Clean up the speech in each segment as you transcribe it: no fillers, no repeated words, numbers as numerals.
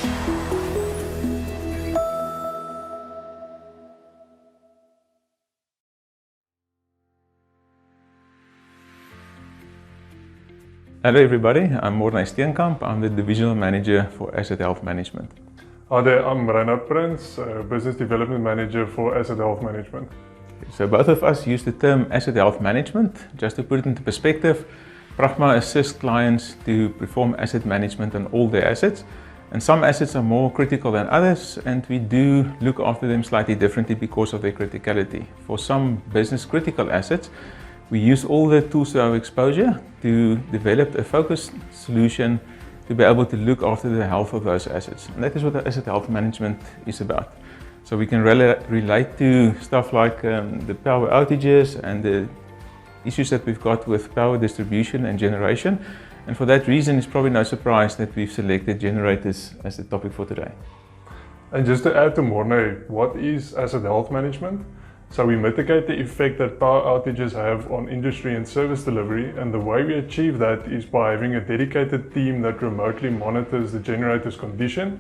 Hello everybody, I'm Morne Steenkamp. I'm the Divisional Manager for Asset Health Management. Hi there, I'm Rhynard Prins, Business Development Manager for Asset Health Management. So both of us use the term Asset Health Management. Just to put it into perspective, Pragma assists clients to perform asset management on all their assets. And some assets are more critical than others, and we do look after them slightly differently because of their criticality. For some business critical assets, we use all the tools to our exposure to develop a focused solution to be able to look after the health of those assets. And that is what the asset health management is about. So we can relate to stuff like the power outages and the issues that we've got with power distribution and generation. And for that reason, it's probably no surprise that we've selected generators as the topic for today. And just to add to Morne, what is asset health management? So we mitigate the effect that power outages have on industry and service delivery, and the way we achieve that is by having a dedicated team that remotely monitors the generator's condition,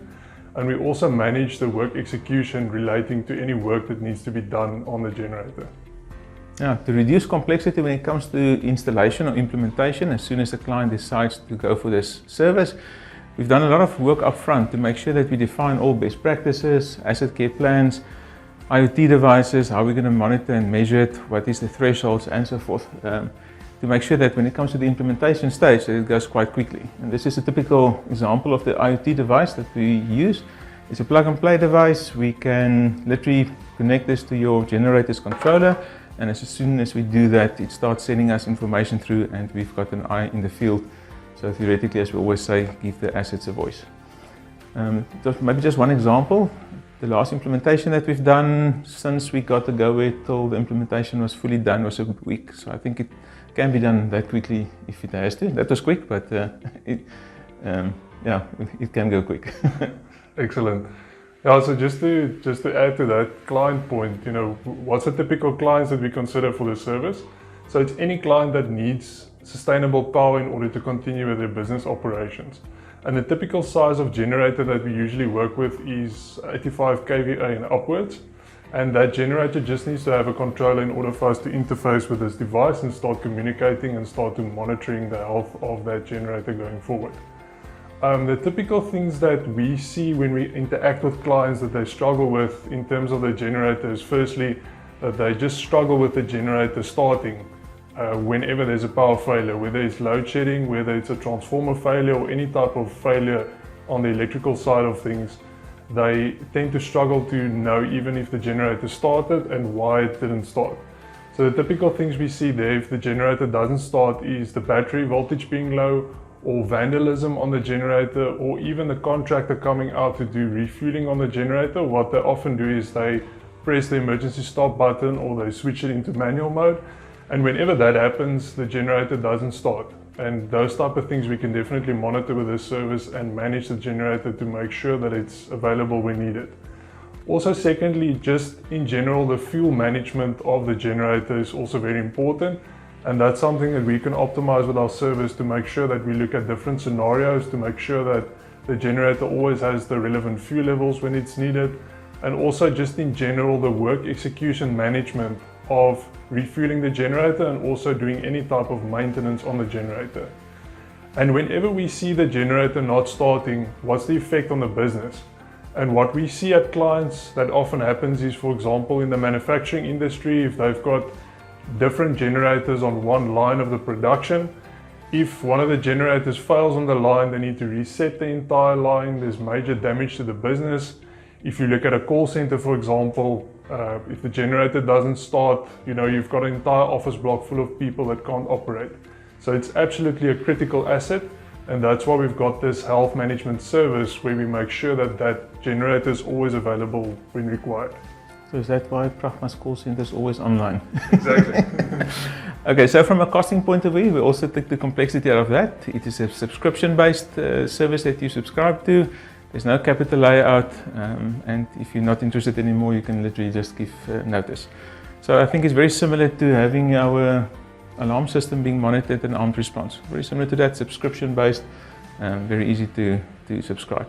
and we also manage the work execution relating to any work that needs to be done on the generator. Yeah, to reduce complexity when it comes to installation or implementation, as soon as the client decides to go for this service, we've done a lot of work up front to make sure that we define all best practices, asset care plans, IoT devices, how we're going to monitor and measure it, what is the thresholds and so forth, to make sure that when it comes to the implementation stage, that it goes quite quickly. And this is a typical example of the IoT device that we use. It's a plug and play device. We can literally connect this to your generator's controller, and as soon as we do that, it starts sending us information through, and we've got an eye in the field. So theoretically, as we always say, give the assets a voice. Maybe just one example. The last implementation that we've done since we got the go-ahead till the implementation was fully done was a week. So I think it can be done that quickly if it has to. That was quick, but it can go quick. Excellent. Yeah, so just to add to that client point, what's the typical clients that we consider for the service? So it's any client that needs sustainable power in order to continue with their business operations. And the typical size of generator that we usually work with is 85 kVA and upwards. And that generator just needs to have a controller in order for us to interface with this device and start communicating and start to monitoring the health of that generator going forward. The typical things that we see when we interact with clients that they struggle with in terms of their generator is firstly that they just struggle with the generator starting. Whenever there's a power failure, whether it's load shedding, whether it's a transformer failure or any type of failure on the electrical side of things, they tend to struggle to know even if the generator started and why it didn't start. So the typical things we see there if the generator doesn't start is the battery voltage being low, or vandalism on the generator, or even the contractor coming out to do refueling on the generator. What they often do is they press the emergency stop button or they switch it into manual mode. And whenever that happens, the generator doesn't start. And those type of things we can definitely monitor with this service and manage the generator to make sure that it's available when needed. Also, secondly, just in general, the fuel management of the generator is also very important. And that's something that we can optimize with our service to make sure that we look at different scenarios to make sure that the generator always has the relevant fuel levels when it's needed. And also just in general, the work execution management of refueling the generator and also doing any type of maintenance on the generator. And whenever we see the generator not starting, what's the effect on the business? And what we see at clients that often happens is, for example, in the manufacturing industry, if they've got different generators on one line of the production, if one of the generators fails on the line, they need to reset the entire line. There's major damage to the business. If you look at a call center, for example, if the generator doesn't start, you've got an entire office block full of people that can't operate. So it's absolutely a critical asset, and that's why we've got this health management service where we make sure that that generator is always available when required. So is that why Pragma's call center is always online? Exactly. Okay, so from a costing point of view, we also take the complexity out of that. It is a subscription-based service that you subscribe to. There's no capital layout, and if you're not interested anymore, you can literally just give notice. So I think it's very similar to having our alarm system being monitored and armed response. Very similar to that, subscription-based, very easy to subscribe.